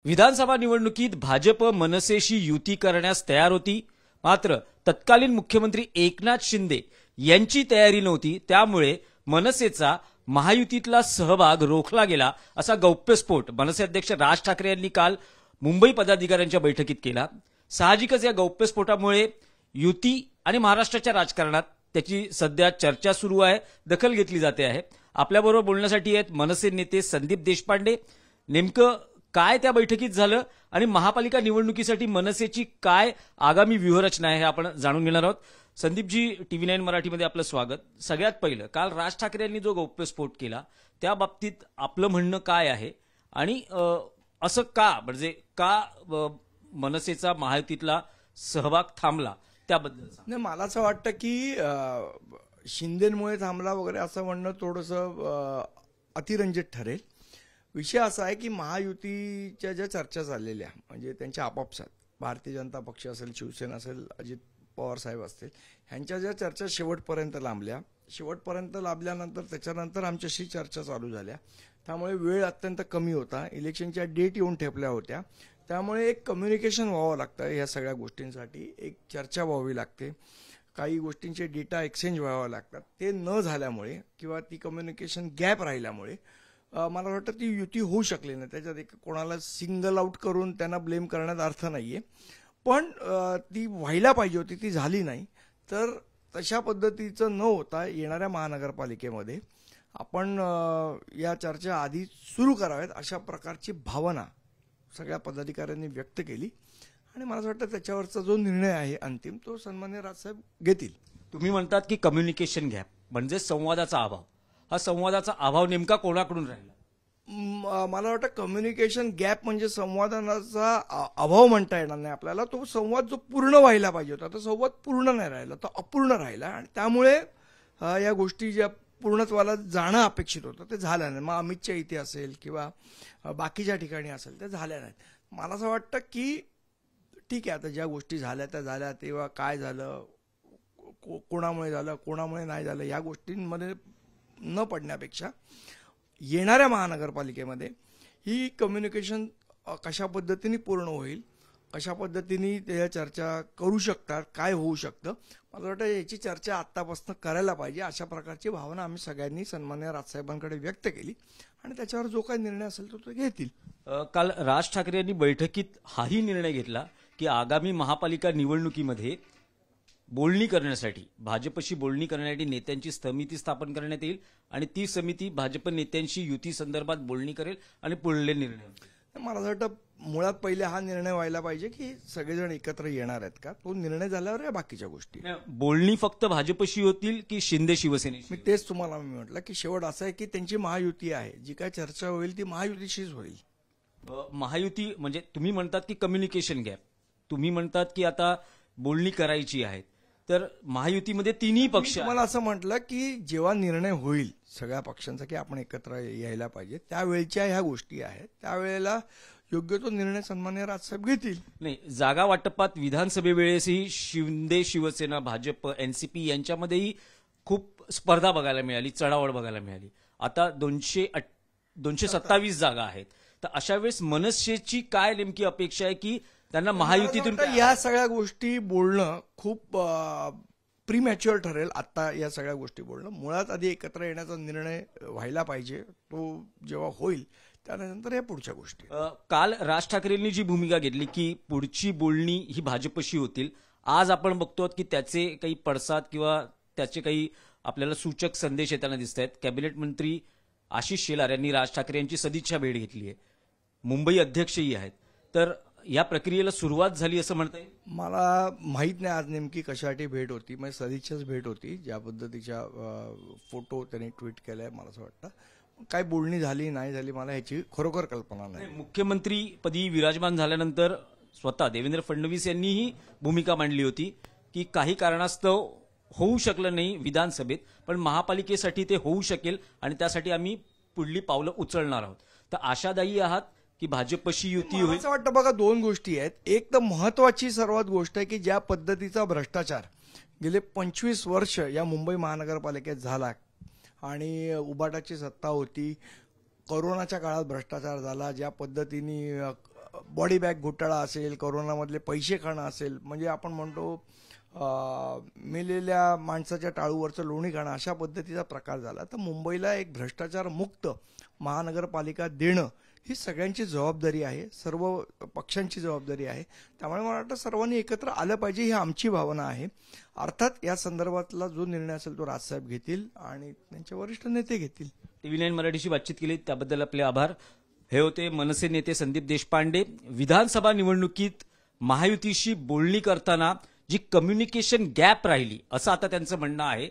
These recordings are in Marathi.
विधानसभा निवडणुकीत भाजप मनसेशी युती करण्यास तयार होती, मात्र तत्कालीन मुख्यमंत्री एकनाथ शिंदे यांची तयारी नव्हती. त्यामुळे मनसेचा महायुतीतला सहभाग रोखला गेला, असा गौप्यस्फोट मनसे अध्यक्ष राज ठाकरे यांनी काल मुंबई पदाधिकाऱ्यांच्या बैठकीत केला. साहजिकच या गौप्यस्फोटामुळे युती आणि महाराष्ट्राच्या राजकारणात त्याची सध्या चर्चा सुरू आहे, दखल घेतली जाते आहे. आपल्याबरोबर बोलण्यासाठी आहेत मनसे नेते संदीप देशपांडे. नेमकं काय त्या बैठकीत झालं आणि महापालिका निवडणुकीसाठी मनसेची काय आगामी व्यूहरचना आहे हे आपण जाणून घेणार आहोत. संदीपजी, TV9 मराठीमध्ये आपलं स्वागत. सगळ्यात पहिलं, काल राज ठाकरे यांनी जो गौप्यस्फोट केला त्या बाबतीत आपलं म्हणणं काय आहे आणि असं का, म्हणजे का मनसेचा महायुतीतला सहभाग थांबला त्याबद्दल? नाही, मला असं वाटतं की शिंदेमुळे थांबला वगैरे असं म्हणणं थोडंसं अतिरंजित ठरेल. विषय असा आहे की महायुतीच्या ज्या चर्चा चाललेल्या, म्हणजे त्यांच्या आपापसात भारतीय जनता पक्ष असेल, शिवसेना असेल, अजित पवार साहेब असतील, ह्यांच्या ज्या चर्चा शेवटपर्यंत लांबल्यानंतर त्याच्यानंतर आमच्याशी चर्चा चालू झाल्या. त्यामुळे वेळ अत्यंत कमी होता, इलेक्शनच्या डेट येऊन ठेपल्या होत्या. त्यामुळे एक कम्युनिकेशन व्हावं लागतं ह्या सगळ्या गोष्टींसाठी, एक चर्चा व्हावी लागते, काही गोष्टींचे डेटा एक्सचेंज व्हावं लागतात. ते न झाल्यामुळे किंवा ती कम्युनिकेशन गॅप राहिल्यामुळे मला वाटतं ती युती होऊ शकली नाही. त्याच्यात एक कोणाला सिंगल आउट करून त्यांना ब्लेम करण्यात अर्थ नाहीये, पण ती व्हायला पाहिजे होती, ती झाली नाही. तर तशा पद्धतीचं न होता येणाऱ्या महानगरपालिकेमध्ये आपण या चर्चा आधी सुरू कराव्यात अशा प्रकारची भावना सगळ्या पदाधिकाऱ्यांनी व्यक्त केली आणि मला असं वाटतं त्याच्यावरचा जो निर्णय आहे अंतिम, तो सन्माननीय राजसाहेब घेतील. तुम्ही म्हणतात की कम्युनिकेशन गॅप म्हणजे संवादाचा अभाव. हा संवादाचा अभाव नेमका कोणाकडून राहिला? मला वाटतं कम्युनिकेशन गॅप म्हणजे संवादाचा अभाव म्हणता येणार नाही आपल्याला. तो संवाद जो पूर्ण व्हायला पाहिजे होता, तो संवाद पूर्ण नाही राहिला, तो अपूर्ण राहिला आणि त्यामुळे या गोष्टी ज्या पूर्णत्वाला जाणं अपेक्षित होतं ते झालं नाही. मग अमितच्या इथे असेल किंवा बाकीच्या ठिकाणी असेल, ते झाल्या नाहीत. मला असं वाटतं की ठीक आहे, आता ज्या गोष्टी झाल्या त्या झाल्या, तेव्हा काय झालं, कोणामुळे झालं, कोणामुळे नाही झालं, या गोष्टींमध्ये न पडण्यापेक्षा येणाऱ्या महानगरपालिकेमध्ये ही कम्युनिकेशन कशा पद्धतीने पूर्ण होईल, कशा पद्धतीने त्या चर्चा करू शकतात, काय होऊ शकतं, मला वाटतं याची चर्चा आत्तापासून करायला पाहिजे. अशा प्रकारची भावना आम्ही सगळ्यांनी सन्माननीय राजसाहेबांकडे व्यक्त केली आणि त्याच्यावर जो काही निर्णय असेल तो घेतील. काल राज ठाकरे यांनी बैठकीत हाही निर्णय घेतला की आगामी महापालिका निवडणुकीमध्ये बोलणी करण्यासाठी, भाजपशी बोलणी करण्यासाठी नेत्यांची समिती स्थापन करण्यात येईल आणि ती समिती भाजप नेत्यांशी युती संदर्भात बोलणी करेल आणि पुढले निर्णय. मला असं वाटतं मुळात पहिले हा निर्णय व्हायला पाहिजे की सगळेजण एकत्र येणार आहेत का, तो निर्णय झाल्यावर या बाकीच्या गोष्टी. बोलणी फक्त भाजपशी होतील की शिंदे शिवसेनेशी? मी तेच तुम्हाला म्हटलं की शेवट असं आहे की त्यांची महायुती आहे, जी काय चर्चा होईल ती महायुतीशीच होईल. महायुती म्हणजे तुम्ही म्हणतात की कम्युनिकेशन गॅप, तुम्ही म्हणतात की आता बोलणी करायची आहे, तर महायुतीमध्ये तिन्ही पक्ष. मला असं म्हटलं की जेव्हा निर्णय होईल सगळ्या पक्षांचा की आपण एकत्र यायला पाहिजे, त्यावेळच्या ह्या गोष्टी आहेत, त्यावेळेला योग्य तो निर्णय सन्माननीय राजसाहेब घेतील. नाही, जागा वाटपात विधानसभेवेळेसही शिंदे शिवसेना, भाजप, NCP यांच्यामध्येही खूप स्पर्धा बघायला मिळाली, चढावड बघायला मिळाली. आता 227 जागा आहेत. तर अशा वेळेस मनसेची काय नेमकी अपेक्षा आहे की त्यांना महायुतीतून? या सगळ्या गोष्टी बोलणं खूप प्रीमॅच्युअर ठरेल. आता या सगळ्या गोष्टी बोलणं, मुळात आधी एकत्र येण्याचा निर्णय व्हायला पाहिजे. तो जेव्हा होईल त्यानंतर या पुढच्या गोष्टी. काल राज ठाकरेंनी जी भूमिका घेतली की पुढची बोलणी ही भाजपशी होतील, आज आपण बघतो की त्याचे काही पडसाद किंवा त्याचे काही आपल्याला सूचक संदेश येताना दिसत आहेत. कॅबिनेट मंत्री आशिष शेलार यांनी राज ठाकरे यांची सदिच्छा भेट घेतली आहे, मुंबई अध्यक्षही आहेत. तर या प्रक्रियेला सुरुवात झाली असं म्हणता येईल? मला माहीत नाही आज नेमकी कशासाठी भेट होती, म्हणजे सदिच्छाच भेट होती. ज्या पद्धतीच्या फोटो त्यांनी ट्विट केलाय, मला असं वाटतं काय बोलणी झाली नाही झाली मला ह्याची खरोखर कल्पना नाही. मुख्यमंत्रीपदी विराजमान झाल्यानंतर स्वतः देवेंद्र फडणवीस यांनीही भूमिका मांडली होती की काही कारणास्तव होऊ शकलं नाही विधानसभेत, पण महापालिकेसाठी ते होऊ शकेल आणि त्यासाठी आम्ही पुढली पावलं उचलणार आहोत. तर आशादायी आहात की भाजपशी युती होईल? असं वाटतं बघा, दोन गोष्टी आहेत. एक तर महत्वाची सर्वात गोष्ट आहे की ज्या पद्धतीचा भ्रष्टाचार गेले 25 वर्ष या मुंबई महानगरपालिकेत झाला आणि उबाटाची सत्ता होती, कोरोनाच्या काळात भ्रष्टाचार झाला, ज्या पद्धतीने बॉडी बॅग घोटाळा असेल, कोरोनामधले पैसे खाणं असेल, म्हणजे आपण म्हणतो मेलेल्या माणसाच्या टाळूवरचं लोणी खाणं, अशा पद्धतीचा प्रकार झाला. तर मुंबईला एक भ्रष्टाचार मुक्त महानगरपालिका देणं ही सगळ्यांची जबाबदारी आहे, सर्व पक्षांची जबाबदारी आहे. त्यामुळे मला वाटतं सर्वांनी एकत्र आलं पाहिजे, ही आमची भावना आहे. अर्थात या संदर्भातला जो निर्णय असेल तो राजसाहेब घेतील आणि त्यांचे वरिष्ठ नेते घेतील. TV9 मराठीशी बातचीत केली त्याबद्दल आपले आभार. हे होते मनसे नेते संदीप देशपांडे. विधानसभा निवडणुकीत महायुतीशी बोलणी करताना जी कम्युनिकेशन गॅप राहिली असं आता त्यांचं म्हणणं आहे,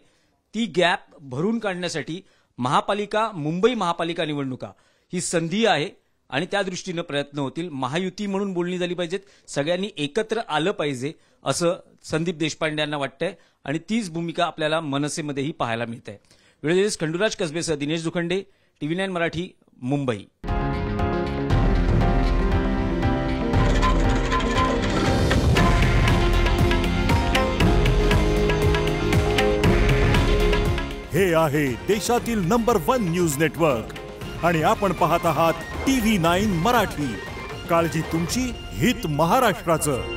ती गॅप भरून काढण्यासाठी मुंबई महापालिका निवडणुका ही संधी आहे आणि त्या दृष्टीनं प्रयत्न होतील. महायुती म्हणून बोलणी झाली पाहिजेत, सगळ्यांनी एकत्र आलं पाहिजे असं संदीप देशपांडे यांना वाटतंय आणि तीच भूमिका आपल्याला मनसेमध्येही पाहायला मिळते. व्हिडिओ खंडूराज कसबेसह दिनेश दुखंडे, TV9 मराठी, मुंबई. हे आहे देशातील नंबर 1 न्यूज नेटवर्क आणि आपण पाहत आहात TV9 मराठी. काळजी तुमची, हित महाराष्ट्राचं.